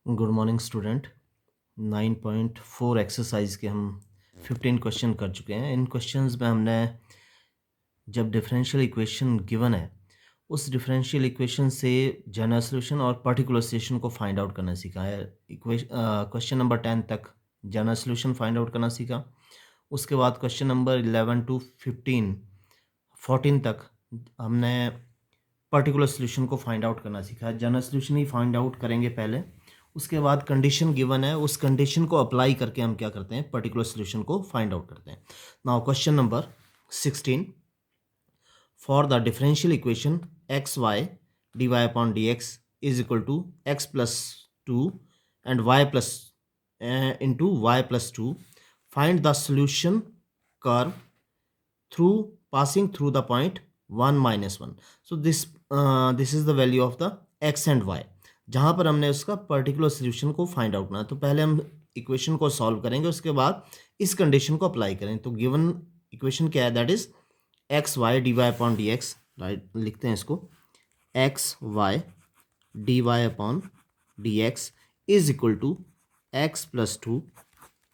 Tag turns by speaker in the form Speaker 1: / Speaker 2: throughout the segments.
Speaker 1: Good morning student. 9.4 exercise के हम 15 question कर चुके हैं। इन क्वेश्चंस में हमने जब डिफरेंशियल इक्वेशन गिवन है उस डिफरेंशियल इक्वेशन से जनरल सॉल्यूशन और पर्टिकुलर सॉल्यूशन को फाइंड आउट करना सीखा है। क्वेश्चन नंबर 10 तक जनरल सॉल्यूशन फाइंड आउट करना सीखा। उसके बाद क्वेश्चन नंबर 11 टू 14 तक हमने पर्टिकुलर सॉल्यूशन को फाइंड आउट करना सीखा है। जनरल सॉल्यूशन ही फाइंड आउट करेंगे पहले, उसके बाद कंडीशन गिवन है उस कंडीशन को अप्लाई करके हम क्या करते हैं, पर्टिकुलर सॉल्यूशन को फाइंड आउट करते हैं। Now question number 16, for the differential equation x y d y upon d x is equal to x plus two and y plus into Y plus two, find the solution curve through passing through the point 1 minus 1. So this is the value of the x and y, जहाँ पर हमने उसका particular solution को find out करना है। तो पहले हम इक्वेशन को सॉल्व करेंगे, उसके बाद इस कंडीशन को अप्लाई करेंगे। तो गिवन इक्वेशन क्या है, that is x y d y upon d x, right, लिखते हैं इसको, x y d y upon d x is equal to x plus two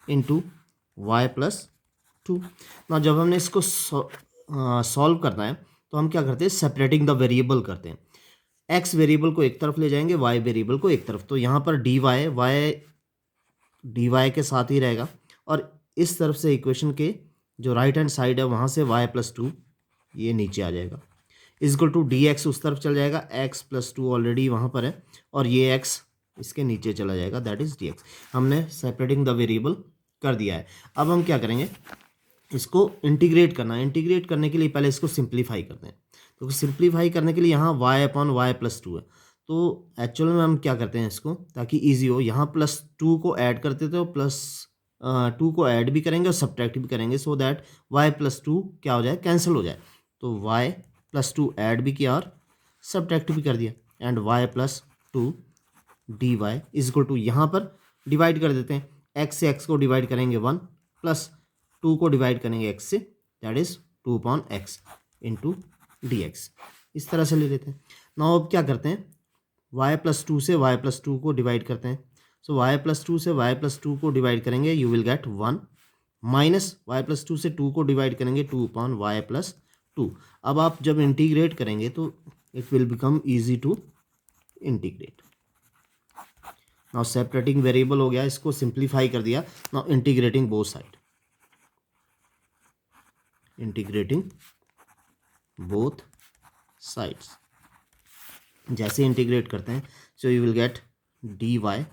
Speaker 1: into Y plus two. ना जब हमने इसको सॉल्व करना है तो हम क्या करते हैं, सेपरेटिंग द वेरिएबल करते हैं। एक्स वेरिएबल को एक तरफ ले जाएंगे, वाई वेरिएबल को एक तरफ। तो यहाँ पर डी वाई के साथ ही रहेगा, और इस तरफ से इक्वेशन के जो राइट हैंड साइड है वहाँ से वाई प्लस टू ये नीचे आ जाएगा, इजक्वल टू डी एक्स उस तरफ चल जाएगा, एक्स प्लस टू ऑलरेडी वहाँ पर है, और ये एक्स इसके नीचे चला जाएगा, दैट इज डी एक्स। हमने सेपरेटिंग द वेरिएबल कर दिया है। अब हम क्या करेंगे, इसको इंटीग्रेट करना है। इंटीग्रेट करने के लिए पहले इसको सिंप्लीफाई करते हैं। तो सिंप्लीफाई करने के लिए यहाँ y upon y plus two है, तो एक्चुअल में हम क्या करते हैं इसको, ताकि इजी हो, यहाँ प्लस टू को ऐड करते थे, प्लस टू को ऐड भी करेंगे और सब्ट्रैक्ट भी करेंगे, so that y plus to क्या हो जाए, कैंसिल हो जाए। तो y प्लस टू ऐड भी किया और सब्ट्रैक्ट भी कर दिया, and y plus two d y is equal to, यहाँ पर डिवाइड कर देते हैं, x से x को डिवाइड करेंगे 1, प्लस टू को डिवाइड करेंगे x से, that is 2 upon x into D x, इस तरह से ले लेते हैं। नाउ अब क्या करते हैं, y प्लस टू से y प्लस टू को डिवाइड करते हैं। सो y प्लस टू से y प्लस टू को डिवाइड करेंगे, you will gate 1, minus y plus to से 2 को डिवाइड करेंगे, 2 अपॉन वाई प्लस टू। अब आप जब इंटीग्रेट करेंगे तो it will become easy to integrate. Now separating variable हो गया, इसको सिंप्लीफाई कर दिया। Now integrating both side, integrating both sides, जैसे इंटीग्रेट करते हैं, so you will get d y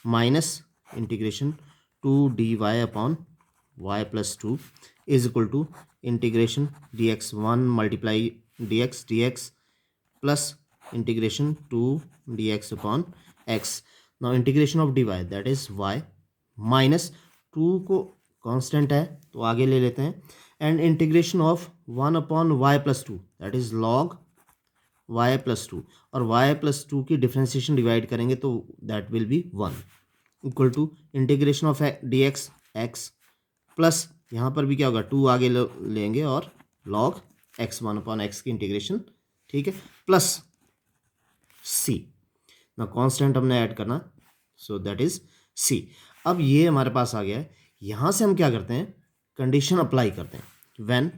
Speaker 1: minus integration two d y upon y plus two is equal to integration d x 1 multiply d x plus integration two d x upon x. Now integration of d y, that is Y minus two को constant है तो आगे ले लेते हैं, and integration of 1 upon y plus two, that is log y plus two, और y plus two की differentiation divide करेंगे तो that will be 1, equal to integration of d x x plus, यहाँ पर भी क्या होगा, 2 आगे लेंगे और लॉग एक्स 1 अपॉन एक्स की इंटीग्रेशन, ठीक है, प्लस सी, ना कांस्टेंट हमने ऐड करना, सो दैट इज सी। अब ये हमारे पास आ गया है। यहाँ से हम क्या करते हैं, कंडीशन अप्लाई करते हैं। व्हेन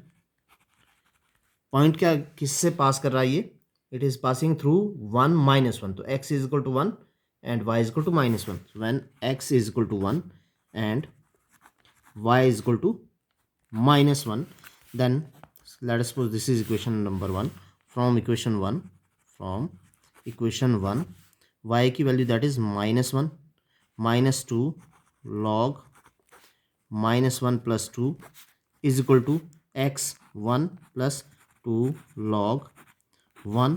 Speaker 1: पॉइंट क्या किससे पास कर रहा है, ये it is passing through 1 minus 1, तो x is equal to 1 and y is equal to minus 1। When x is equal to 1 and y is equal to minus 1, then let us suppose this is equation number 1। From equation 1 y की value that is minus 1 minus 2 log minus 1 plus 2 is equal to x 1 plus 2 log 1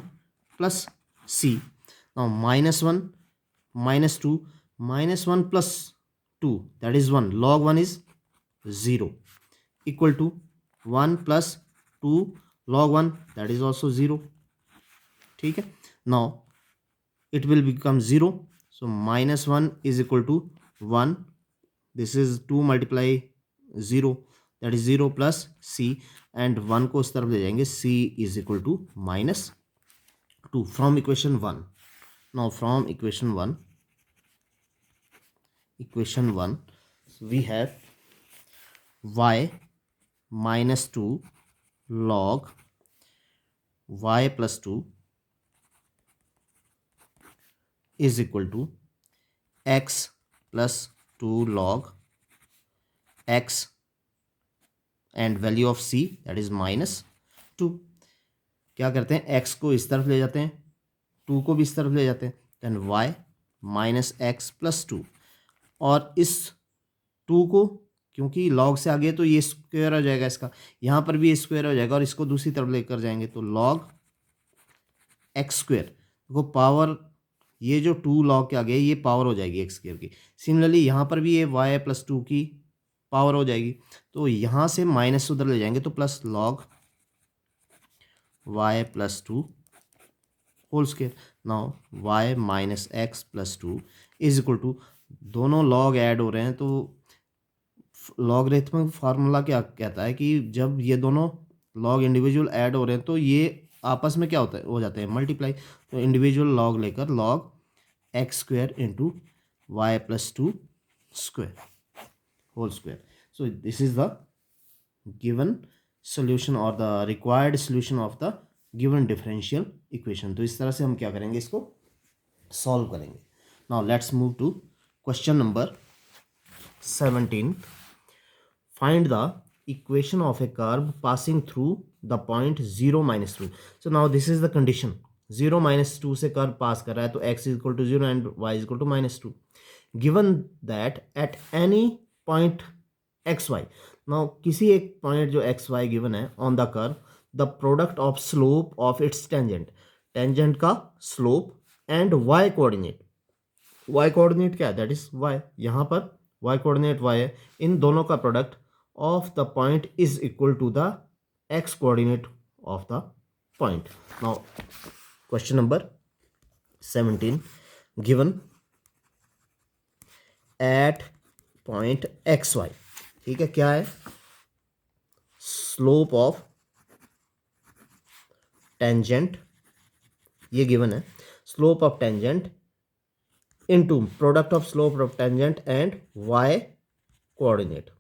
Speaker 1: plus c. Now minus 1 minus 2 minus 1 plus 2 that is 1, log 1 is 0, equal to 1 plus 2 log 1 that is also 0, ठीक है। Now it will become 0, so minus 1 is equal to 1, this is 2 multiply 0, that is 0 plus c, and 1 को उस तरफ ले जाएंगे, c is equal to minus 2 from equation 1। now from equation 1 equation 1 we have y minus 2 log y plus 2 is equal to x plus 2 log x and value of c that is minus 2. क्या करते हैं, x को इस तरफ ले जाते हैं, 2 को भी इस तरफ ले जाते हैं, then y minus x plus 2, और इस 2 को क्योंकि लॉग से आगे तो ये स्क्वायर हो जाएगा, इसका यहाँ पर भी स्क्वायर हो जाएगा, और इसको दूसरी तरफ लेकर जाएंगे तो लॉग एक्स स्क्वायर, देखो पावर, ये जो 2 लॉग के आगे ये पावर हो जाएगी एक्स स्क्वायर की। सिमिलरली यहाँ पर भी ये वाई प्लस 2 की पावर हो जाएगी, तो यहाँ से माइनस उधर ले जाएंगे तो plus log y plus 2 whole square. Now y minus x plus 2 is equal to, दोनों लॉग ऐड हो रहे हैं तो लॉगरिथमिक फार्मूला क्या कहता है कि जब ये दोनों लॉग इंडिविजुअल ऐड हो रहे हैं तो ये आपस में क्या होता है, हो जाते हैं मल्टीप्लाई। तो इंडिविजुअल लॉग लेकर log X square into Y plus 2 square whole square. So this is the given solution और the required solution of the given differential equation. तो इस तरह से हम क्या करेंगे, इसको सॉल्व करेंगे। Now let's move to question number 17. Find the equation of a curve passing through the point 0 minus 2. So now this is the condition, 0 minus 2 से कर्व पास कर रहा है तो x is equal to 0 and y is equal to minus 2. Given that at any point xy, now किसी एक point जो xy given है on the curve, the product of slope of its tangent, tangent का slope and y coordinate, y coordinate क्या है, that is y, यहाँ पर y coordinate y है, इन दोनों का product of the point is equal to the x coordinate of the point. Now question number 17, given at point xy, ठीक है, क्या है, slope of tangent, ये given है, slope of tangent into product of slope of tangent and y coordinate.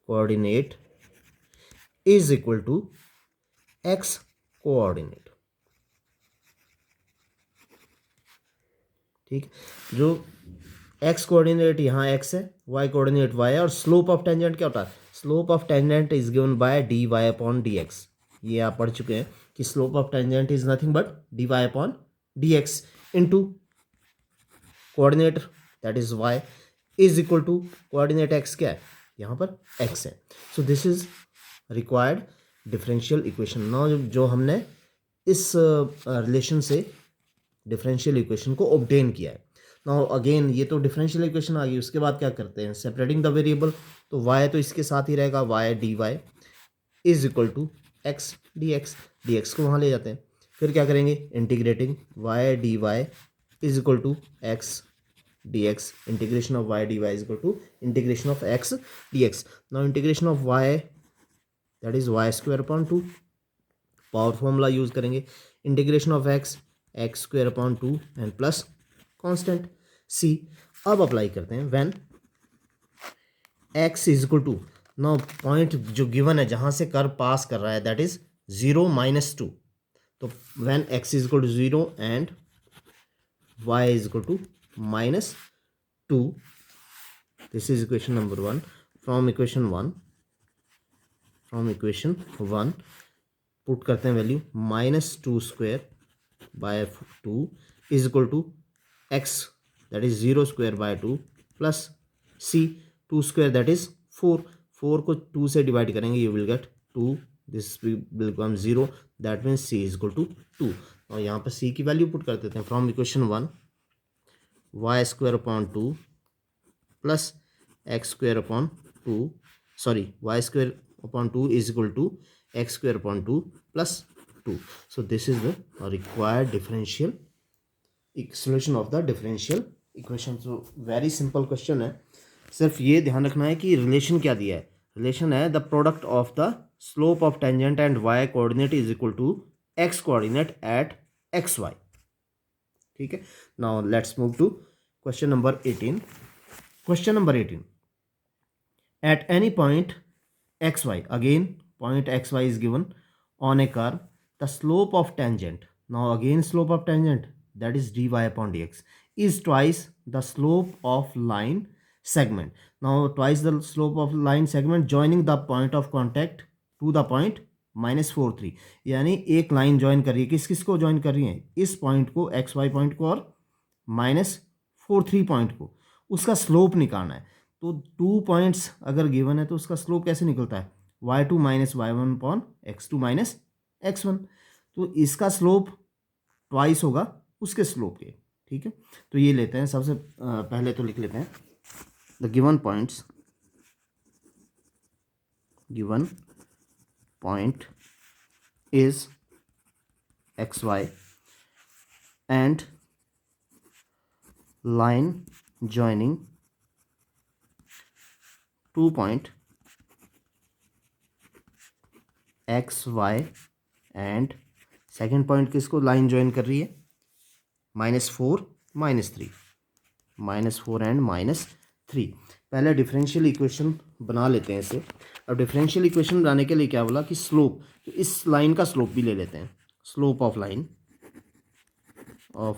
Speaker 1: Coordinate is equal to x coordinate, ठीक, जो x coordinate यहाँ x है, वाई कोऑर्डिनेट वाई है, और स्लोप ऑफ टेंजेंट क्या होता है, slope of tangent is given by d y upon d x. ये आप पढ़ चुके हैं कि slope of tangent is nothing but d y upon d x into coordinate that is y is equal to coordinate x क्या है, यहाँ पर x है। सो this is required differential equation. Now जो हमने इस रिलेशन से डिफरेंशियल इक्वेशन को ऑब्टेन किया है। नाउ अगेन ये तो डिफरेंशियल इक्वेशन आ गई, उसके बाद क्या करते हैं, सेपरेटिंग द वेरिएबल, तो y तो इसके साथ ही रहेगा, y d y is equal to x d x, d x को वहाँ ले जाते हैं, फिर क्या करेंगे, integrating y d y is equal to x dx, integration of y dy is equal to integration of x dx. Now integration of y, that is y square upon 2, power formula use करेंगे, integration of x, x square upon 2 and plus constant c। अब apply करते हैं, when x is equal to, now point जो given है जहां से curve pass कर रहा है दैट इज 0 माइनस 2, तो when x is equal to 0 and y is equal to minus 2, this is equation number 1. From equation 1 put करते हैं value, minus 2 square by 2 is equal to x that is 0 square by 2 plus c 2 square that is 4, 4 को 2 से divide करेंगे you will get 2, this will become 0, that means c is equal to 2। और यहाँ पर c की value put कर देते हैं, from equation 1 y square upon 2 plus x square upon 2, sorry y square upon 2 is equal to x square upon 2 plus 2। So this is the required differential solution of the differential equation. So very simple question है, सिर्फ ये ध्यान रखना है कि relation क्या दिया है, रिलेशन है the product of the slope of tangent and y coordinate is equal to x coordinate at xy। ठीक है। Now let's move to question number 18। Question number 18, at any point xy, again point xy is given on a curve, the slope of tangent, now again slope of tangent, that is dy upon dx, is twice the slope of line segment. Now twice the slope of line segment joining the point of contact to the point -4 3, यानी एक line join कर रही है, किस किस को join कर रही है, इस पॉइंट को, एक्स वाई पॉइंट को और -4 3 पॉइंट को, उसका स्लोप निकालना है। तो 2 पॉइंट्स अगर गिवन है तो उसका स्लोप कैसे निकलता है, y2 minus y1 upon x2 minus x1। तो इसका स्लोप ट्वाइस होगा उसके स्लोप के, ठीक है। तो ये लेते हैं, सबसे पहले तो लिख लेते हैं the given points, given point is xy and line joining 2 point xy and second point किसको लाइन ज्वाइन कर रही है, -4 -3, -4 एंड -3। पहले डिफरेंशियल इक्वेशन बना लेते हैं इसे। अब डिफरेंशियल इक्वेशन बनाने के लिए क्या बोला कि स्लोप, तो इस लाइन का स्लोप भी ले लेते हैं, slope of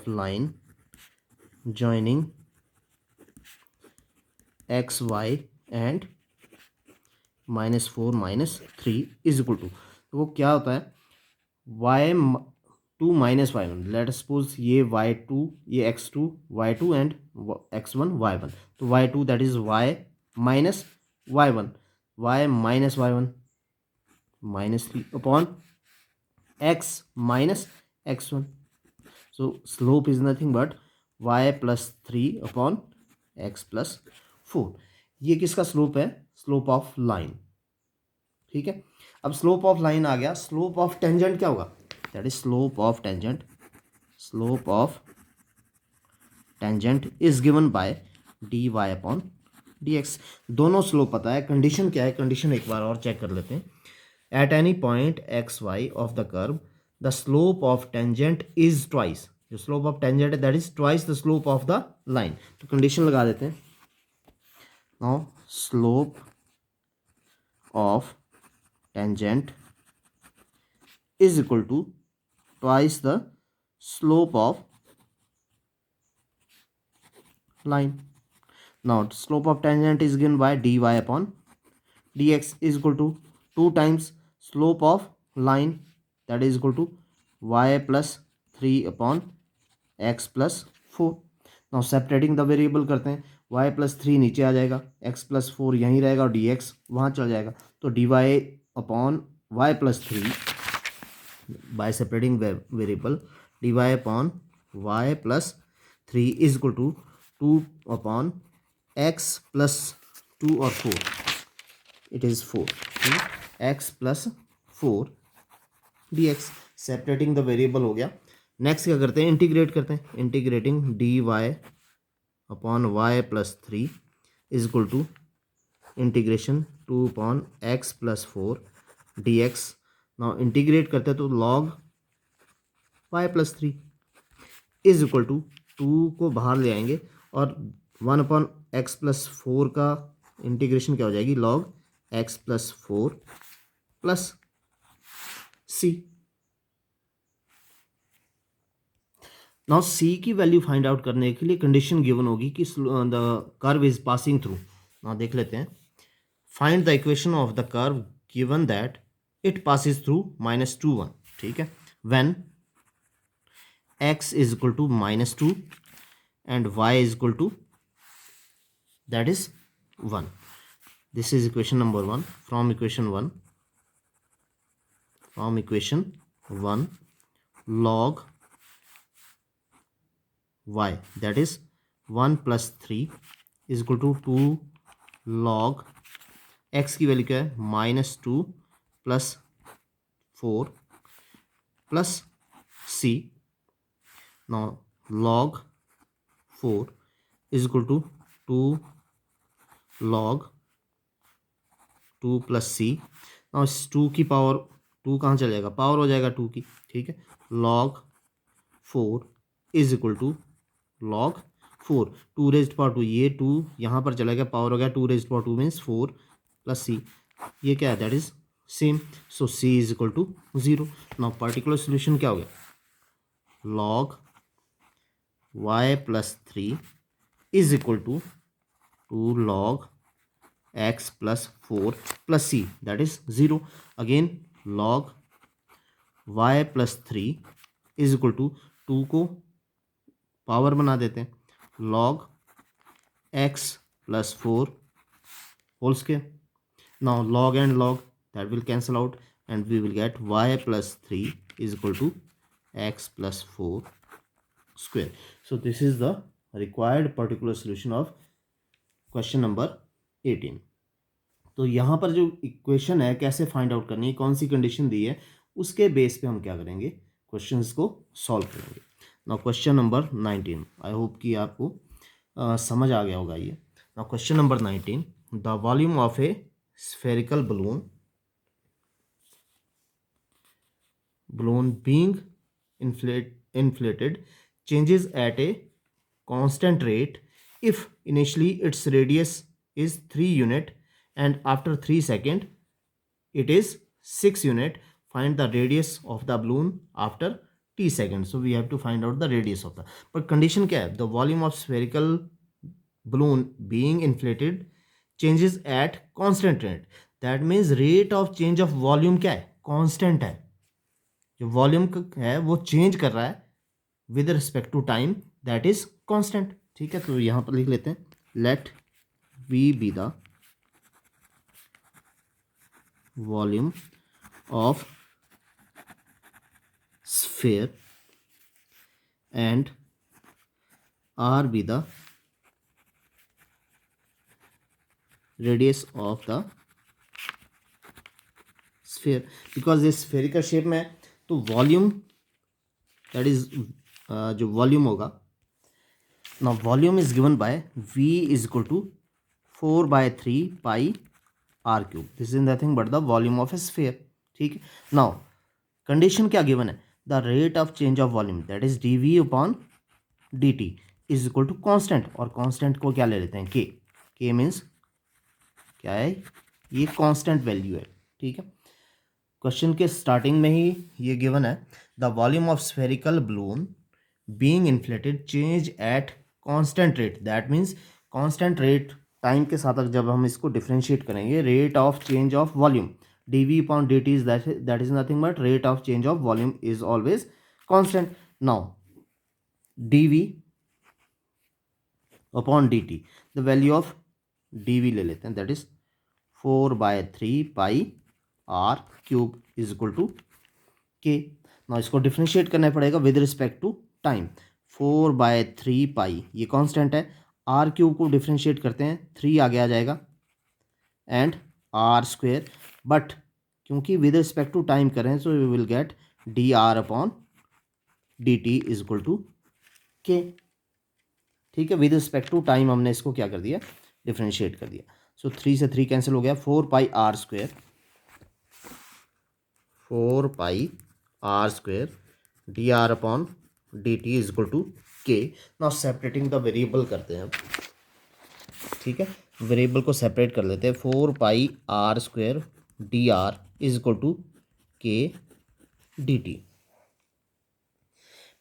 Speaker 1: line joining x y and -4 -3 is equal to, तो वो क्या होता है, y2 minus y1, let suppose ये y2, ये x2 y2 and x1 y1, तो y2 that is y minus y1, y minus y1 -3 upon x minus x1, so slope is nothing but y plus 3 upon x plus 4। ये किसका slope है, slope of line, ठीक है। अब slope of line आ गया, slope of tangent क्या होगा, that is slope of tangent, slope of tangent is given bye dy upon dx। दोनों स्लोप पता है, कंडीशन क्या है, कंडीशन एक बार और चेक कर लेते हैं। At any point x y of the curve the slope of tangent is twice, जो स्लोप ऑफ टेंजेंट है that is twice the slope of the line. तो कंडीशन लगा देते हैं, now slope of tangent is equal to twice the slope of line. Now slope of tangent is given by dy upon dx is equal to 2 times slope of line, that is equal to y plus 3 upon x plus 4. Now separating the variable करते हैं, y plus 3 नीचे आ जाएगा, x plus 4 यहीं रहेगा और dx वहाँ चल जाएगा। तो dy upon y plus 3 by separating variable, dy upon y plus 3 is equal to 2 upon x plus 2 और 4, it is 4, x plus 4 dx। Separating the variable हो गया। नेक्स्ट क्या करते हैं, इंटीग्रेट करते हैं, integrating dy upon y plus 3 is equal to integration 2 upon x plus 4 dx। Now integrate करते हैं तो log y plus 3 is equal to 2 को बाहर ले आएंगे और 1 अपॉन x प्लस 4 का इंटीग्रेशन क्या हो जाएगी, log x plus 4 plus c। Now c की वैल्यू फाइंड आउट करने के लिए कंडीशन गिवन होगी कि the curve is passing through. Now देख लेते हैं, find the equation of the curve given that it passes through -2 1, ठीक है। When x is equal to -2 and y is equal to that is 1, this is equation number 1 from equation 1 log y that is 1 plus 3 is equal to 2 log x की value क्या है, -2 plus 4 plus c। Now log 4 is equal to 2 log 2 plus c। Now इस 2 की power 2 कहाँ चल जाएगा, power हो जाएगा 2 की, ठीक है। log 4 is equal to log 4, 2 raised power 2, ये 2 यहाँ पर चला गया, पावर हो गया 2 raised power 2 means 4 plus c, ये क्या है, that is same, so c is equal to 0। Now particular solution क्या हो गया, log y plus 3 is equal to log x plus 4 plus c, that is 0। Again log y plus 3 is equal to 2 को power बना देते हैं, log x plus 4 whole square. Now log and log that will cancel out and we will get y plus 3 is equal to x plus 4 square. So this is the required particular solution of question number 18. तो यहाँ पर जो equation है कैसे find out करनी है, कौन सी condition दी है, उसके बेस पे हम क्या करेंगे, क्वेश्चंस को सॉल्व करेंगे। Now question number 19, I hope कि आपको समझ आ गया होगा ये। Now question number 19, the volume of A spherical balloon being inflated changes at a constant rate if initially its radius is 3 unit and after 3 second it is 6 unit. Find the radius of the balloon after t seconds. So we have to find out the radius of the, but condition क्या है, the volume of spherical balloon being inflated changes at constant rate, that means rate of change of volume क्या है, constant है, जो volume है वो change कर रहा है with respect to time, that is constant. ठीक है, तो यहाँ पर लिख लेते हैं, let v be the volume of sphere and r be the radius of the sphere, because ये स्फेरिकल शेप में है तो वॉल्यूम दैट इज जो वॉल्यूम होगा, नाउ volume is given by v is equal to 4/3 pi r cube, this is nothing but the volume of a sphere. ठीक है, now condition क्या गिवन है, the rate of change of volume that is dv upon dt is equal to constant, और constant को क्या ले लेते हैं, k मीन्स क्या है, ये कांस्टेंट वैल्यू है। ठीक है, क्वेश्चन के स्टार्टिंग में ही ये गिवन है, the volume of spherical balloon being inflated change at constant rate, that means constant rate, time के साथ जब हम इसको डिफ्रेंशिएट करेंगे, rate of change of volume dv upon dt is that is nothing but rate of change of volume is always constant. Now dv upon dt, the value of dv ले लेते हैं, that is 4/3 pi r cube is equal to k. ना इसको differentiate करना पड़ेगा with respect to time, 4/3 पाई ये constant है, are cube को डिफ्रेंशिएट करते हैं 3 आगे आ जाएगा एंड आर स्क्वेयर, बट क्योंकि विद रिस्पेक्ट टू टाइम करें so we will get d r upon d t is equal to k. ठीक है, विद रिस्पेक्ट टू टाइम हमने इसको क्या कर दिया, डिफ्रेंशिएट कर दिया। सो 3 से 3 कैंसिल हो गया, 4πr square, 4πr square d r upon d t is equal to k. Now separating the variable करते हैं अब। ठीक है, वेरिएबल को सेपरेट कर लेते हैं, 4πr square d r is equal to k d t.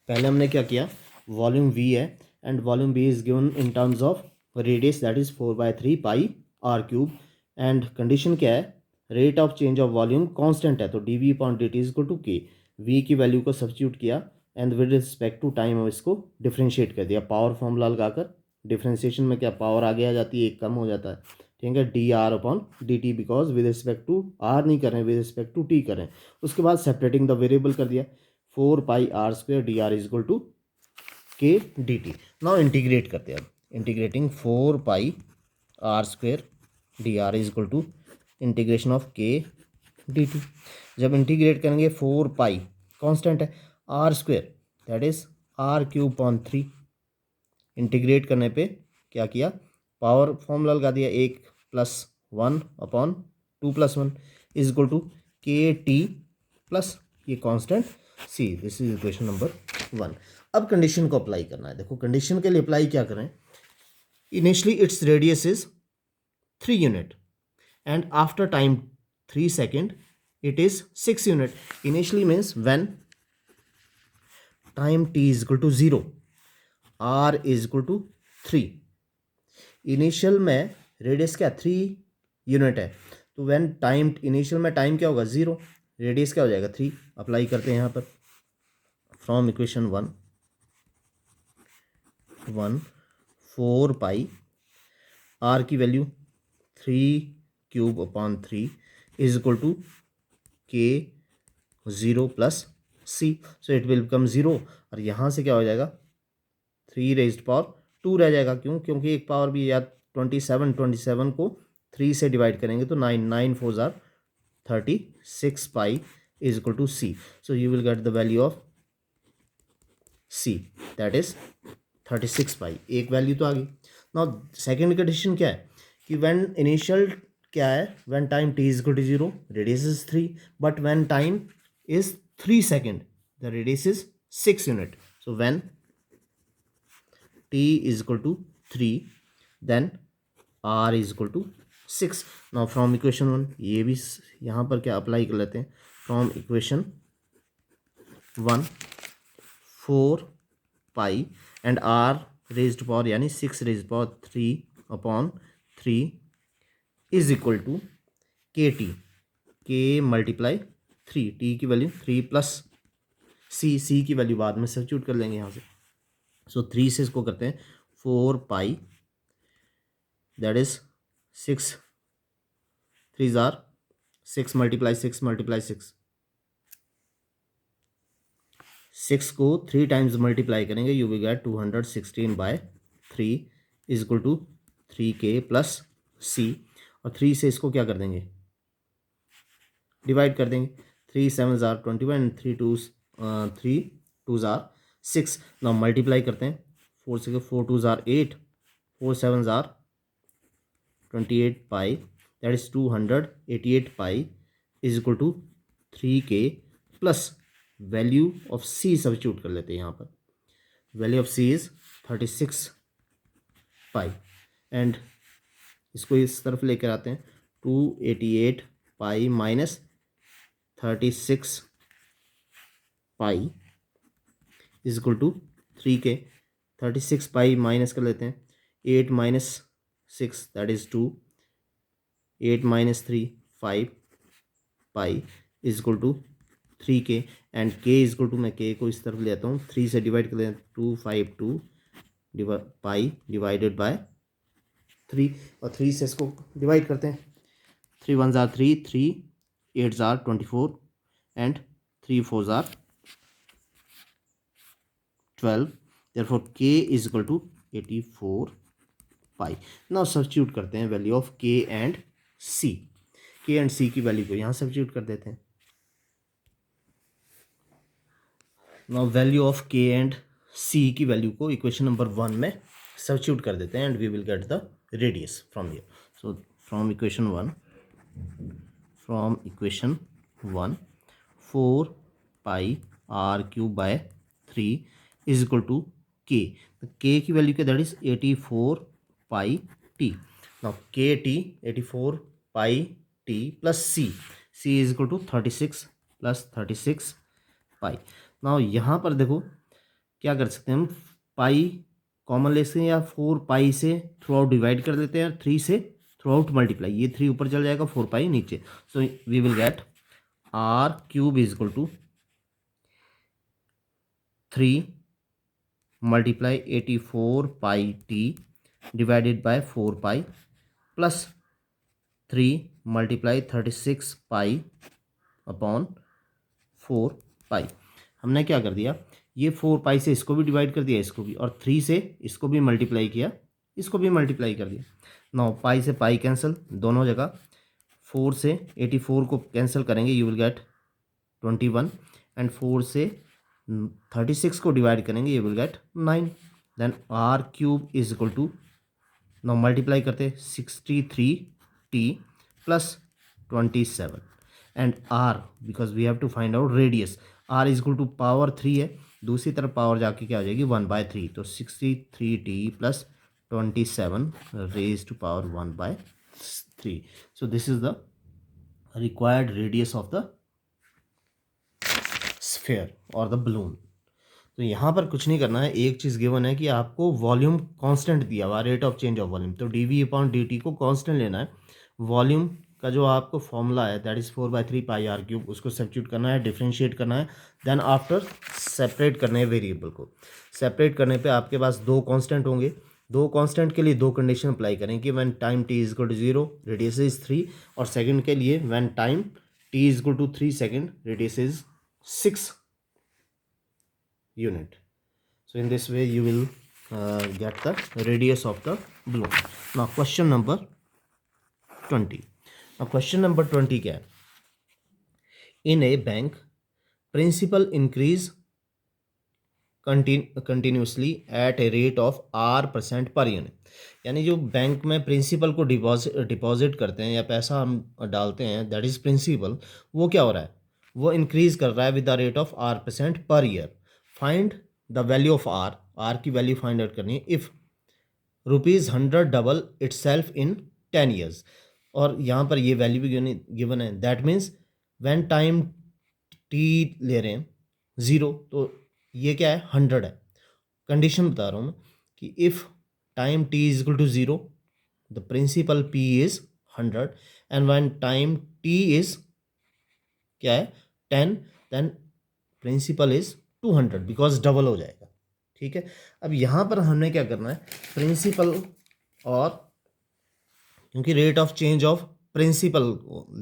Speaker 1: पहले हमने क्या किया, वॉल्यूम v है and volume v is given in terms of radius that is 4/3 pi r cube, and condition क्या है, rate of change of volume constant है, तो dv upon dt is equal to k, v की value को substitute किया and with respect to time हम इसको differentiate कर दिया, पावर फॉर्मूला लगाकर। डिफ्रेंशिएशन में क्या पावर आगे आ जाती है, एक कम हो जाता है। ठीक है, d r upon d t, because with respect to r नहीं कर रहे हैं, विद रिस्पेक्ट टू टी कर रहे हैं। उसके बाद सेपरेटिंग द वेरिएबल कर दिया, 4πr square d r is equal to k d t. Now integrate करते हैं, अब integrating 4πr square d r is equal to integration of k d t. जब इंटीग्रेट करेंगे 4π कांस्टेंट है, r square that is r cube upon 3, integrate करने पे क्या किया, पावर फॉर्मूला लगा दिया, 1 + 1 upon 2 + 1 is equal to k t plus ये constant c. This is equation number 1। अब कंडीशन को अप्लाई करना है। देखो कंडीशन के लिए अप्लाई क्या करें, initially its radius is 3 unit and after time 3 second it is 6 unit. Initially means when time t is equal to 0, r is equal to 3. Initial में रेडियस क्या 3 यूनिट है, तो व्हेन टाइम इनिशियल में time क्या होगा 0, radius क्या हो जाएगा 3। अप्लाई करते हैं यहाँ पर फ्रॉम इक्वेशन 1 4 पाई आर की value 3³ is equal to k 0 plus c, so it will become 0 और यहाँ से क्या हो जाएगा 3 रेज्ड पावर 2 रह जाएगा। क्यों? क्योंकि एक पावर भी या 27 को 3 से डिवाइड करेंगे तो 9 4 जार 36 pi is equal to c, so you will get the value of c that is 36 pi. एक वैल्यू तो आ गई। नाउ सेकेंड कंडीशन क्या है कि व्हेन इनिशियल क्या है, when time t is equal to 0 radius is 3, but when time is 3 second the radius is 6 unit. So when t is equal to 3 then r is equal to 6. now from equation 1 ये भी यहाँ पर क्या apply कर लेते हैं, from equation 1 4 pi and r raised power यानी 6 raised power 3/3 is equal to kt, k multiply 3, t की वैल्यू 3 प्लस c की वैल्यू बाद में सब्स्टिट्यूट कर लेंगे यहाँ से। सो 3 से इसको करते हैं 4 पाई दैट इज 6 3 जार 6 मल्टीप्लाई 6 मल्टीप्लाई 6 को 3 टाइम्स मल्टीप्लाई करेंगे you will get 216/3 is equal to 3k plus C, और 3 से इसको क्या कर देंगे डिवाइड कर देंगे। 3 7 जार 21 3 2 जार 6। नाउ मल्टीप्लाई करते हैं 4 से 4 2 जार 8 4 7 जार 28 pi that is 288 pi is equal to 3k plus value of c substitute कर लेते हैं यहाँ पर। Value of c is 36 pi and इसको इस तरफ लेकर आते हैं 288 pi minus 36 pi is equal to 3k। 36 pi minus कर लेते हैं 8 minus 6 that is 2, 8 minus 3 5 pi is equal to 3k and k is equal to, मैं k को इस तरफ ले आता हूँ 3 से डिवाइड कर लेते हैं 252 पाई डिवाइडेड बाय 3, और 3 से इसको डिवाइड करते हैं 3 1 जार 3 3 8 जार 24 एंड 3 4 जार 12, therefore k is equal to 84 पाई। नाउ सब्स्टिट्यूट करते हैं value of k and c, k and c की वैल्यू को यहाँ सब्स्टिट्यूट कर देते हैं। Now value of k and c की वैल्यू को इक्वेशन नंबर 1 में सब्स्टिट्यूट कर देते हैं and we will get the radius from here. So from equation 1 4 pi r³ 3 is equal to k, k की वैल्यू क्या that is 84 pi t। Now K T 84 pi t plus c is equal to 36 plus 36 pi. Now यहाँ पर देखो क्या कर सकते हैं हम, पाई कॉमन ले सकते हैं या 4 पाई से थ्रू आउट डिवाइड कर देते हैं, 3 से थ्रू आउट मल्टीप्लाई, ये 3 ऊपर चल जाएगा 4 पाई नीचे। So we will get r³ is equal to 3 multiply 84 pi t divided by 4 pi plus 3 multiply 36 pi upon 4 pi. हमने क्या कर दिया, ये 4 पाई से इसको भी डिवाइड कर दिया, इसको भी, और 3 से इसको भी मल्टीप्लाई किया, इसको भी मल्टीप्लाई कर दिया। 9 पाई से पाई कैंसिल दोनों जगह, 4 से 84 को कैंसिल करेंगे यू विल गेट 21 एंड 4 से 36 को डिवाइड करेंगे you will get 9। Then r³ is equal to, now multiply करते 63t plus 27 and r because we have to find out radius, r is equal to power 3 है दूसरी तरफ power जाके क्या हो जाएगी 1/3, तो 63t plus 27 raise to power 1/3. So this is the required radius of the sphere और the balloon. तो यहाँ पर कुछ नहीं करना है, एक चीज़ गिवन है कि आपको वॉल्यूम कांस्टेंट दिया हुआ, rate of change of volume, तो dv/dt को कांस्टेंट लेना है. वॉल्यूम का जो आपको फॉर्मूला है that is 4/3 pi r cube, उसको सब्स्टिट्यूट करना है, डिफ्रेंशिएट करना है. देन आफ्टर सेपरेट करने हैं वेरिएबल को. सेपरेट करने पे आपके पास दो कांस्टेंट होंगे. दो कांस्टेंट के लिए दो कंडीशन अप्लाई करें कि when time t is equal to 0 radius is 3, और सेकंड के लिए when time t is equal to 3 second radius is 6 unit. So in this way you will get the radius of the balloon. Now question number 20. Now question number 20 क्या है? In a bank, principal increase continuously at a rate of R% per unit. यानी जो bank में principal को deposit करते हैं या पैसा हम डालते हैं दैट इज प्रिंसिपल, वो क्या हो रहा है, वो इंक्रीज कर रहा है with the rate of R% per year. Find the value of r की वैल्यू फाइंड आउट करनी है if ₹100 double itself in 10 years. और यहाँ पर ये वैल्यू भी गिवन है, that means when time T ले रहे हैं 0, तो ये क्या है 100 है. कंडीशन बता रहा हूँ मैं कि if time t is equal to 0 the principal p is 100, and when time t is क्या है 10, then principal is 200 because double हो जाएगा. ठीक है, अब यहाँ पर हमने क्या करना है, प्रिंसिपल और क्योंकि rate of change of principal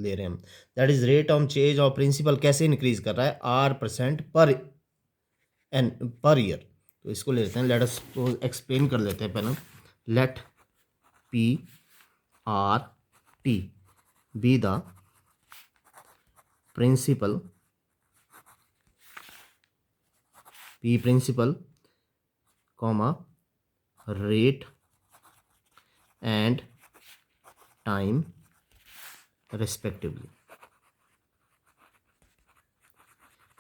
Speaker 1: ले रहे हैं हम, that is rate of change of principal कैसे इंक्रीज कर रहा है R% पर ईयर. तो इसको ले लेते हैं, लेट अस एक्सप्लेन कर लेते हैं पहले. Let PRT be the principal, P principal, comma, rate and time respectively.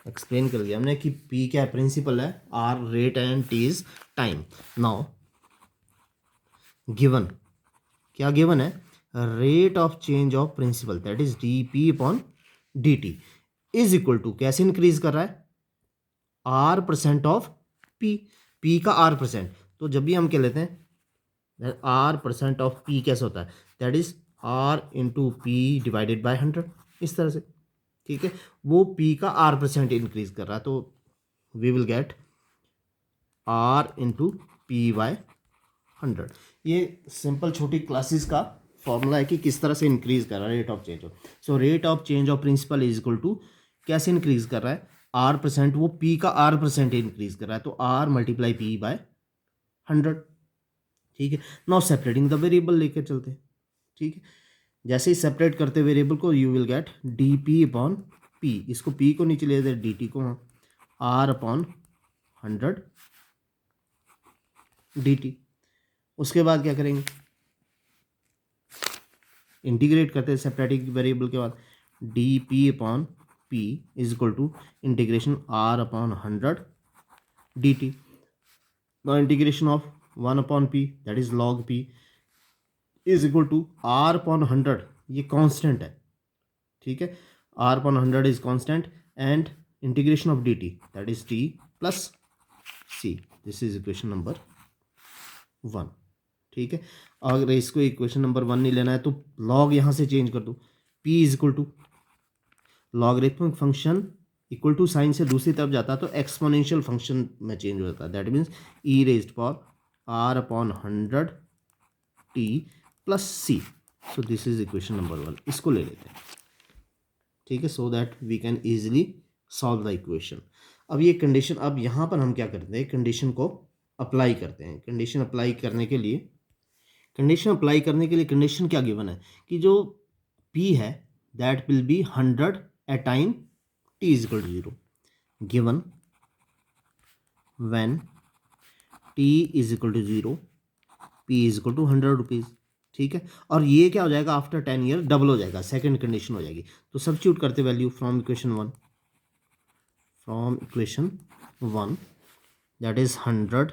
Speaker 1: Explain कर दिया हमने कि P क्या है, प्रिंसिपल है, R rate and T is time. Now given क्या गिवन है, rate of change of principal that is dp/dt is equal to कैसे इंक्रीज कर रहा है R% ऑफ P का R%. तो जब भी हम क्या लेते हैं R% ऑफ P कैसे होता है, that is R into P divided by 100, इस तरह से. ठीक है, वो P का R% इंक्रीज कर रहा है, तो we will get R into P/100. ये सिंपल छोटी क्लासेस का फॉर्मूला है कि किस तरह से इंक्रीज कर रहा है rate of change of. So rate of change of principal is equal to कैसे इंक्रीज कर रहा है R%, वो P का R% इंक्रीज कर रहा है, तो R मल्टीप्लाई P/100. ठीक है, नाउ सेपरेटिंग द वेरिएबल लेकर चलते हैं. ठीक है, जैसे ही सेपरेट करते वेरिएबल को यू विल गेट dp/p, इसको P को नीचे ले दे, dt को R/100 dt. उसके बाद क्या करेंगे, इंटीग्रेट करते हैं सेपरेटिंग वेरिएबल के बाद, dp/p is equal to integration R/100 dt. Now integration of 1/p that is log p is equal to R/100, ये कांस्टेंट है. ठीक है, R/100 is constant and integration of dt that is t plus c. This is equation number 1. ठीक है, अगर इसको equation number 1 नहीं लेना है तो log यहाँ से चेंज कर दो, p is equal to logarithmic function equal to sign से दूसरी तरफ जाता है तो एक्सपोनेंशियल फंक्शन में चेंज हो जाता है, that means e raised power R/100 t plus c. So this is equation number 1. इसको ले लेते हैं. ठीक है, so that we can easily solve the equation. अब ये कंडीशन, अब यहाँ पर हम क्या करते हैं, कंडीशन को अप्लाई करते हैं. कंडीशन अप्लाई करने के लिए कंडीशन क्या गिवन है कि जो p है that will be 100 at time t is equal to 0, given when t is equal to 0 p is equal to 100 rupees. ठीक है, और ये क्या हो जाएगा आफ्टर 10 ईयर डबल हो जाएगा, सेकंड कंडीशन हो जाएगी. तो सब्स्टिट्यूट करते value from equation 1, from equation 1 that is 100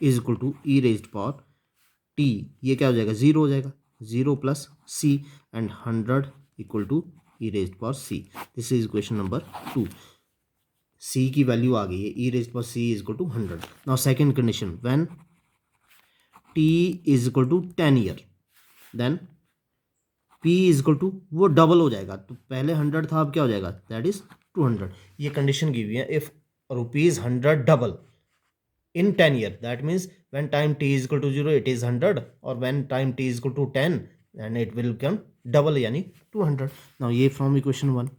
Speaker 1: is equal to E raised power T, ये क्या हो जाएगा 0 हो जाएगा, 0 plus C and 100 equal to E raised power C. This is equation number 2। C की वैल्यू आ गई है, E raised power C is equal to 100। Now second condition, when T is equal to 10 year then P is equal to, वो double हो जाएगा, तो पहले 100 था अब क्या हो जाएगा दैट इज 200। ये कंडीशन की हुई है, if rupees 100 double in 10 year, that means when time t is equal to 0 it is 100, or when time t is equal to 10 then it will become double यानी 200। now ये from equation 1,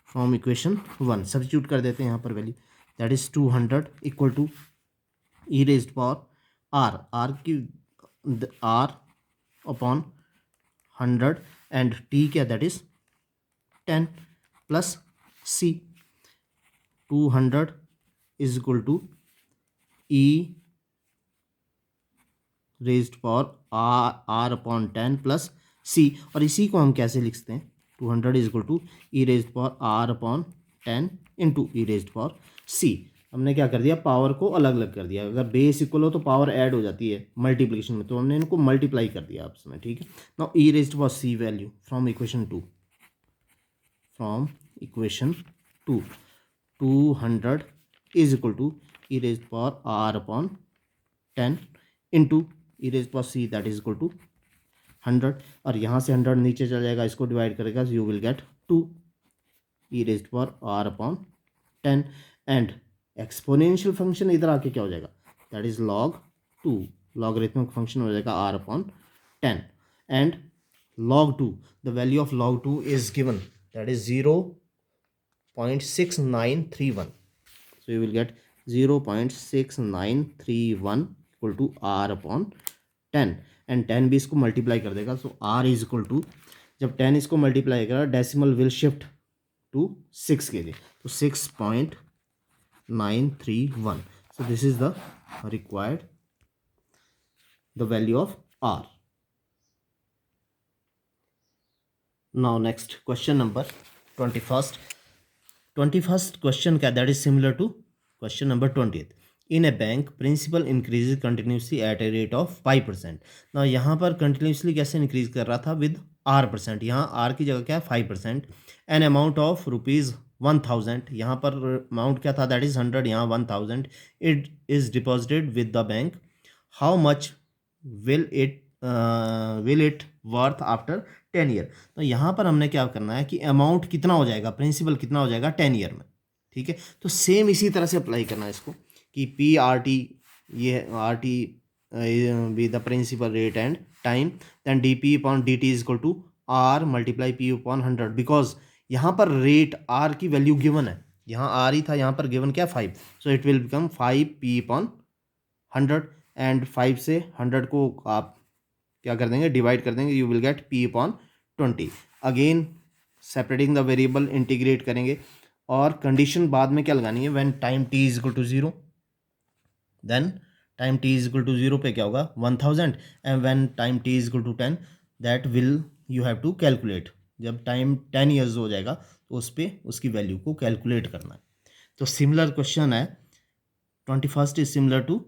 Speaker 1: from equation 1 substitute कर देते हैं यहाँ पर value, that is 200 equal to e raised power r की r upon 100 and t क्या that is 10 plus c, 200 is equal to e raised power are upon 10 plus C, और इसी को हम कैसे लिखते हैं 200 is equal to E raised power are upon 10 into E raised power C. हमने क्या कर दिया, पावर को अलग अलग कर दिया, अगर बेस इक्वल हो तो पावर ऐड हो जाती है मल्टीप्लिकेशन में, तो हमने इनको मल्टीप्लाई कर दिया आपस में, ठीक है। Now e raised power c value from equation 2, from equation 2 200 is equal to E raised power are upon 10 into e raise power c that is equal to 100, और यहाँ से 100 नीचे चल जाएगा, इसको डिवाइड करेगा, you will get 2 e raise power are upon 10 and exponential function इधर आके क्या हो जाएगा that is log 2, logarithmic function हो जाएगा r upon 10 and log 2, the value of log 2 is given that is 0.6931, so you will get 0.6931 equal to r upon 10 and 10 भी इसको multiply कर देगा, so r is equal to, जब 10 इसको multiply करेगा decimal will shift to 6 के लिए, तो 6.931, so this is the required the value of R. Now next question number 21st question क्या, that is similar to question number 20th। In a bank principal increase continuously at a rate of 5%। ना यहाँ पर continuously कैसे increase कर रहा था with r%, यहाँ r की जगह क्या है 5%। एन अमाउंट ऑफ ₹1000, यहाँ पर अमाउंट क्या था दैट इज 100, यहाँ 1000, it is deposited with the bank, how much will it worth after 10 year. तो यहाँ पर हमने क्या करना है कि अमाउंट कितना हो जाएगा, प्रिंसिपल कितना हो जाएगा 10 ईयर में, ठीक है। तो सेम इसी तरह से अप्लाई करना है इसको कि पी आर टी, ये r t be the principal rate and time, then d p upon d t is equal to r multiply p upon 100, because यहाँ पर रेट आर की वैल्यू गिवन है, यहाँ आर ही था, यहाँ पर गिवन क्या 5, सो it will become 5 P upon 100 and 5 से 100 को आप क्या कर देंगे डिवाइड कर देंगे, you will get p upon 20। Again separating the variable integrate करेंगे, और कंडीशन बाद में क्या लगानी है, when time t is equal to 0, then time t is equal to 0 पे क्या होगा 1000, and when time t is equal to 10 that will you have to calculate, जब टाइम 10 ईयर्स हो जाएगा तो उस पर उसकी वैल्यू को कैलकुलेट करना है। तो सिमिलर क्वेश्चन है 21st is similar to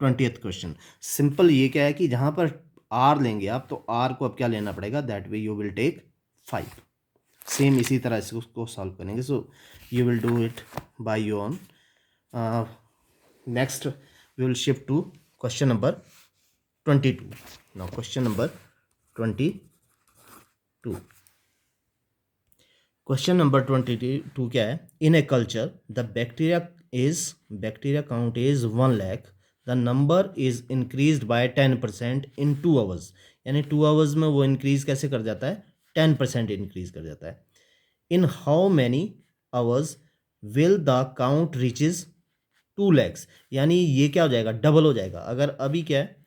Speaker 1: 20th question. Simple ये क्या है कि जहाँ पर आर लेंगे आप, तो आर को अब क्या लेना पड़ेगा, that way you will take 5। Same इसी तरह इसको सॉल्व करेंगे, so you will do it by your own. Next we will shift to question number 22। Now question number 22, question number 22 क्या है, in a culture the bacteria count is 1 lakh, the number is increased by 10% in 2 hours, यानी 2 hours में वो increase कैसे कर जाता है 10% increase कर जाता है। In how many hours will the count reaches 2 lakhs, यानी ये क्या हो जाएगा डबल हो जाएगा, अगर अभी क्या है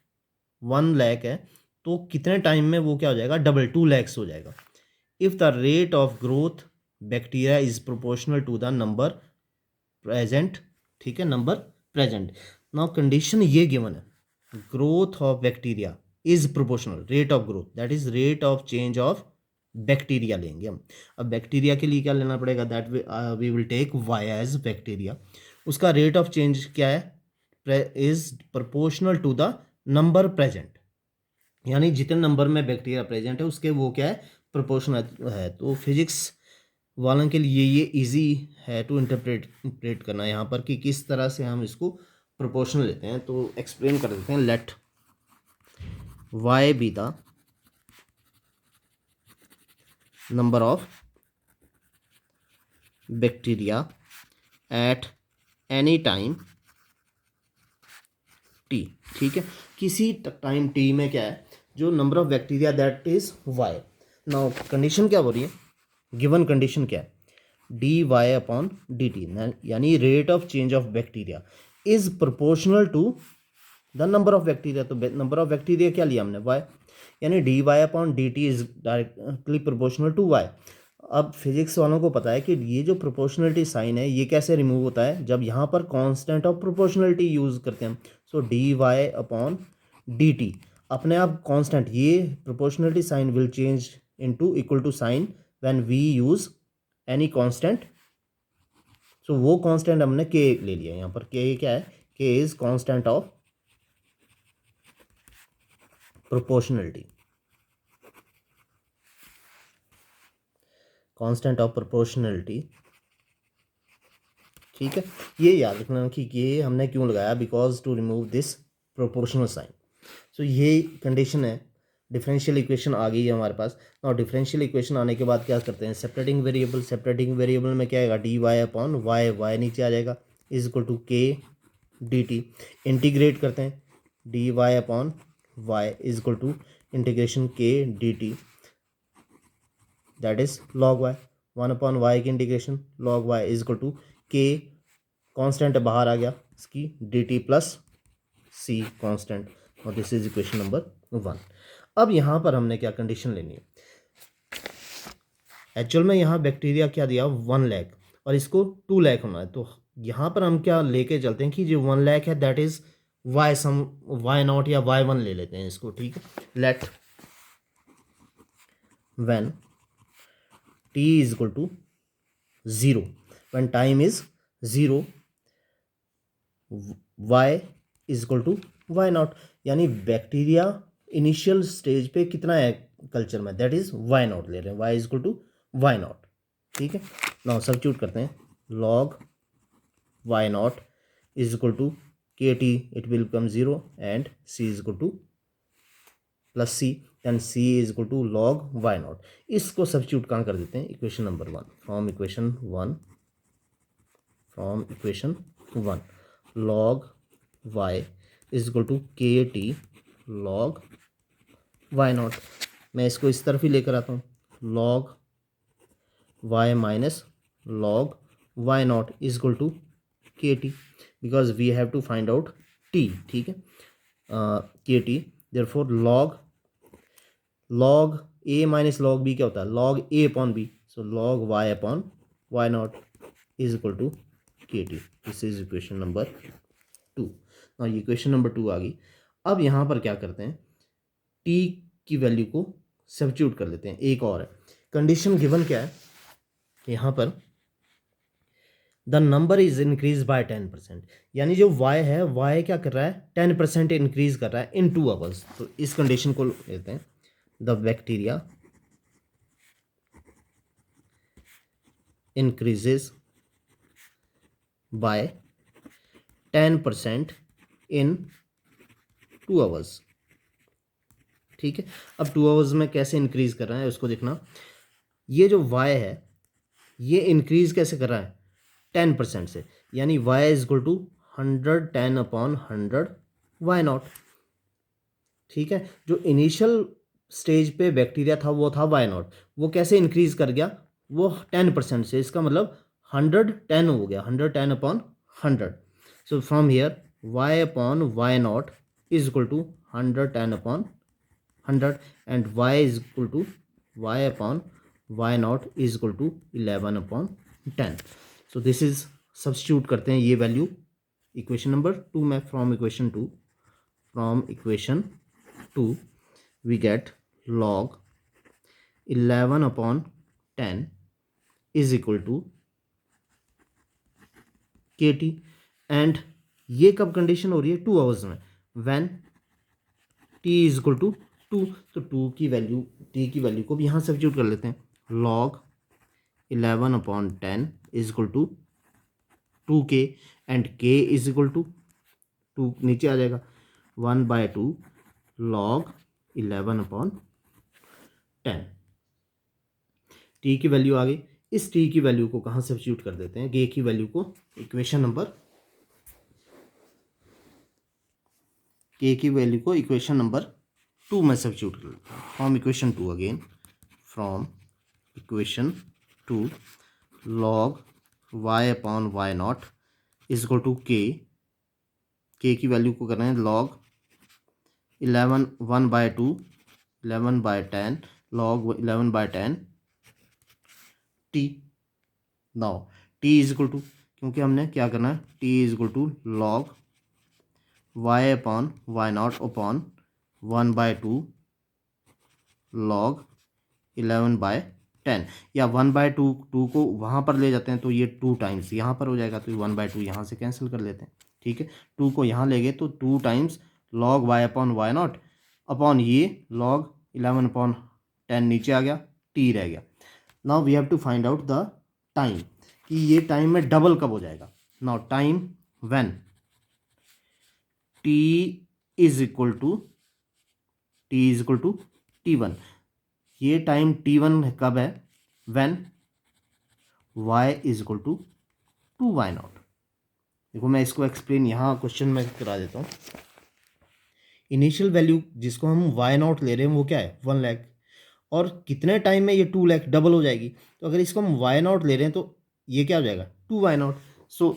Speaker 1: 1 लाख है तो कितने टाइम में वो क्या हो जाएगा डबल 2 lakhs हो जाएगा। If the rate of growth bacteria is proportional to the number present, ठीक है, नंबर प्रेजेंट। नाउ कंडीशन ये गिवन है, growth of bacteria is proportional, rate of growth that is rate of change of bacteria लेंगे हम। अब bacteria के लिए क्या लेना पड़ेगा, that we will take y as bacteria. उसका रेट ऑफ चेंज क्या है, is proportional to the number present, यानी जितने नंबर में बैक्टीरिया प्रेजेंट है उसके वो क्या है, प्रोपोर्शनल है। तो फिजिक्स वालों के लिए ये इजी है टू इंटरप्रेट करना यहाँ पर कि किस तरह से हम इसको प्रोपोर्शनल लेते हैं। तो एक्सप्लेन कर देते हैं, let y be the number of bacteria at any time t. ठीक है, किसी टाइम टी में क्या है, जो number of bacteria that is y. Now condition क्या हो रही है, गिवन कंडीशन क्या है, d y upon d t, यानी rate of change of bacteria is proportional to the number of bacteria. तो नंबर ऑफ बैक्टीरिया क्या लिया हमने, वाई, यानी d y upon d t is directly proportional to y. अब physics वालों को पता है कि ये जो प्रोपोर्शनलिटी साइन है ये कैसे रिमूव होता है, जब यहाँ पर कांस्टेंट ऑफ प्रोपोर्शनलिटी यूज करते हैं। So d y upon d t अपने आप कांस्टेंट, ये proportionality sign will change into equal to sign when we use any constant. So वो कांस्टेंट हमने के ले लिया यहाँ पर, के क्या है, के is constant of proportionality, constant of proportionality. ठीक है, ये याद रखना कि ये हमने क्यों लगाया, because to remove this proportional sign. So ये कंडीशन है, डिफरेंशियल इक्वेशन आ गई है हमारे पास। और डिफरेंशियल इक्वेशन आने के बाद क्या करते हैं, सेपरेटिंग वेरिएबल, सेपरेटिंग वेरिएबल में क्या आएगा, d y upon y, y नीचे आ जाएगा, is equal to k d t. Integrate करते हैं, d y upon y is equal to integration k d t, that is log y. One upon y की integration log y is equal to k, constant बाहर आ गया इसकी, d t plus c constant, और this is equation number 1। अब यहाँ पर हमने क्या कंडीशन लेनी है, एक्चुअल में यहाँ बैक्टीरिया क्या दिया 1 लाख और इसको 2 लाख होना है। तो यहाँ पर हम क्या लेके चलते हैं कि जो 1 लाख है that is y sum, y not या वाई वन ले लेते हैं इसको। ठीक है, let when T is equal to 0, when time is 0, y is equal to y not, यानी बैक्टीरिया इनिशियल स्टेज पे कितना है कल्चर में, दैट इज वाई नॉट ले रहे हैं, y is equal to y not. ठीक है, नाउ सब्स्टिट्यूट करते हैं, log y not is equal to k t, it will become 0 and c is equal to plus c, then c is equal to log y naught. इसको substitute कहाँ कर देते हैं, equation number 1, from equation 1 log y is equal to k t log y naught. मैं इसको इस तरफ ही लेकर आता हूँ, log y minus log y not is equal to k t, because we have to find out t. ठीक है, k t, therefore log a minus log b क्या होता है, log a upon b, so log y upon y not is equal to k t. This is equation number 2। और ये equation number 2 आ गई। अब यहाँ पर क्या करते हैं, टी की वैल्यू को सब्स्टिट्यूट कर लेते हैं। एक और है कंडीशन गिवन, क्या है यहाँ पर, the number is increase by 10%, यानी जो y है y क्या कर रहा है 10% इंक्रीज कर रहा है इन 2 आवर्स। तो इस कंडीशन को लेते हैं, the bacteria increases by 10% in 2 hours. ठीक है, अब 2 आवर्स में कैसे इंक्रीज कर रहा है उसको देखना। ये जो y है ये इंक्रीज कैसे कर रहा है 10% से, यानी y is equal to 110 upon 100 y not. ठीक है, जो इनिशियल स्टेज पे बैक्टीरिया था वो था वाई नॉट, वो कैसे इंक्रीज कर गया, वो 10% से, इसका मतलब 110 हो गया, 110 upon 100। So from here y upon y not is equal to 110 upon 100 and y is equal to y upon y not is equal to 11 upon 10। So this is, substitute करते हैं ये वैल्यू इक्वेशन नंबर 2 में, from equation 2 we get log 11/10 is equal to KT। And ये कब condition हो रही है? 2 hours में, when T is equal to 2। तो T की वैल्यू को भी यहाँ सब्स्टिट्यूट कर लेते हैं। log 11/10 is equal to 2K and K is equal to 2 नीचे आ जाएगा, 1/2 log 11/10। T की वैल्यू आ गई। इस T की वैल्यू को कहाँ सब्स्टिट्यूट कर देते हैं? K की वैल्यू को इक्वेशन नंबर इक्वेशन नंबर 2 में सब्स्टिट्यूट कर लेते हैं। From equation 2 again, from equation 2 log y/y0 is equal to K की वैल्यू को करना है log 1/2 11/10 log 11/10 T। Now T is equal to, क्योंकि हमने क्या करना है, T is equal to log y/y0 upon 1/2 log 11/10, या 1/2 को वहाँ पर ले जाते हैं तो ये 2 टाइम्स यहाँ पर हो जाएगा, तो 1/2 यहाँ से कैंसिल कर लेते हैं। ठीक है, 2 को यहाँ ले गए तो 2 टाइम्स log y/y0 अपॉन ये log 11/10 नीचे आ गया, T रह गया। Now we have to find out the time, कि ये टाइम में डबल कब हो जाएगा। Now time when T is equal to T1, ये टाइम T1 कब है? When y is equal to 2y0। देखो मैं इसको एक्सप्लेन यहाँ क्वेश्चन में करा देता हूँ। इनिशियल वैल्यू जिसको हम y0 ले रहे हैं वो क्या है? 1 लाख, और कितने टाइम में ये 2 लाख डबल हो जाएगी। तो अगर इसको हम y0 ले रहे हैं तो ये क्या हो जाएगा? 2y0। So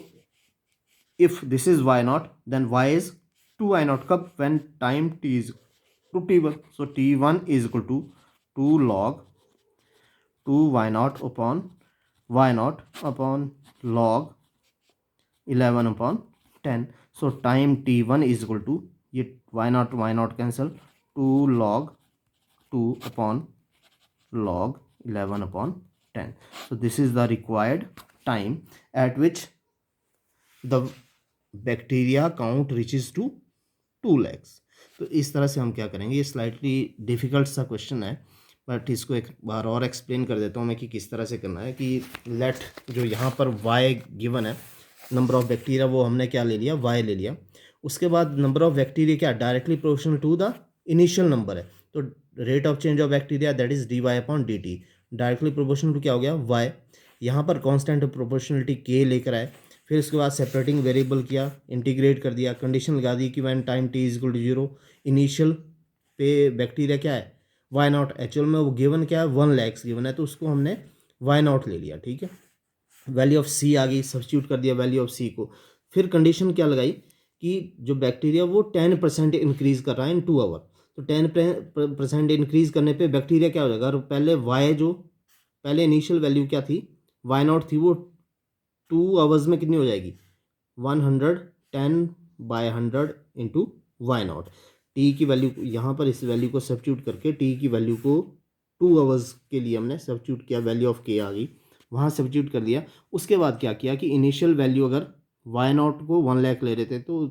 Speaker 1: if this is y0 then y is 2y0 कब? When time t is to T1। So T1 is equal to 2 log 2y0 upon y0 upon log 11/10। So time T1 is equal to, ये y0 cancel, 2 log 2 upon log 11/10। so this is the required time at which the bacteria count reaches to 2 lakhs। तो इस तरह से हम क्या करेंगे, ये slightly difficult सा क्वेश्चन है, बट इसको एक बार और एक्सप्लेन कर देता हूँ मैं कि किस तरह से करना है। कि लेट जो यहाँ पर y गिवन है, नंबर ऑफ बैक्टीरिया, वो हमने क्या ले लिया? y ले लिया। उसके बाद नंबर ऑफ बैक्टीरिया क्या? Directly proportional to the initial number है, तो rate of change of bacteria that is dy/dt, directly proportional to क्या हो गया? y। यहाँ पर कांस्टेंट प्रोपोर्शनलिटी k लेकर आए, फिर उसके बाद सेपरेटिंग वेरिएबल किया, इंटीग्रेट कर दिया, कंडीशन लगा दी कि when time t is equal to 0, initial पे बैक्टीरिया क्या है? y0। एक्चुअल में वो गिवन क्या है? 1 lakhs गिवन है, तो उसको हमने y0 ले लिया। ठीक है, वैल्यू ऑफ c आ गई, सब्स्टिट्यूट कर दिया वैल्यू ऑफ c को। फिर कंडीशन क्या लगाई कि जो बैक्टीरिया वो 10% इंक्रीज कर रहा है इन 2 आवर, तो 10% इंक्रीज करने पे बैक्टीरिया क्या हो जाएगा? और पहले y जो पहले इनिशियल वैल्यू क्या थी? y0 थी, वो 2 आवर्स में कितनी हो जाएगी? 110/100 इंटू y0। टी की वैल्यू यहाँ पर इस वैल्यू को सब्स्टिट्यूट करके टी की वैल्यू को 2 आवर्स के लिए हमने सब्स्टिट्यूट किया, वैल्यू ऑफ के आ गई, वहाँ सब्स्टिट्यूट कर दिया। उसके बाद क्या किया कि इनिशियल वैल्यू अगर y0 को 1 लाख ले रहे थे, तो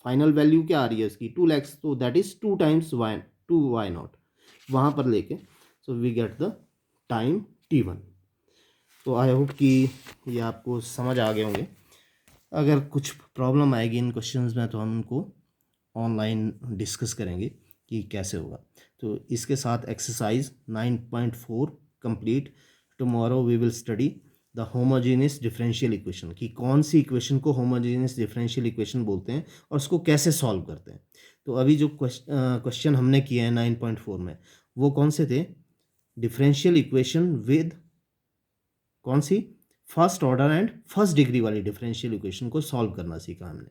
Speaker 1: फाइनल वैल्यू क्या आ रही है इसकी? 2 lakhs, तो दैट इज 2 टाइम्स y0 वहाँ पर लेके, so we get the time T1। तो आई होप कि ये आपको समझ आ गए होंगे। अगर कुछ प्रॉब्लम आएगी इन क्वेश्चंस में तो हम उनको ऑनलाइन डिस्कस करेंगे कि कैसे होगा। तो इसके साथ exercise 9.4 complete. Tomorrow we will study the homogeneous differential equation, कि कौन सी इक्वेशन को होमोजेनियस डिफरेंशियल इक्वेशन बोलते हैं और उसको कैसे सॉल्व करते हैं। तो अभी जो क्वेश्चन हमने किए हैं 9.4 में, वो कौन से थे? डिफरेंशियल इक्वेशन विद कौन सी? First order and first degree वाली डिफरेंशियल इक्वेशन को सॉल्व करना सीखा हमने।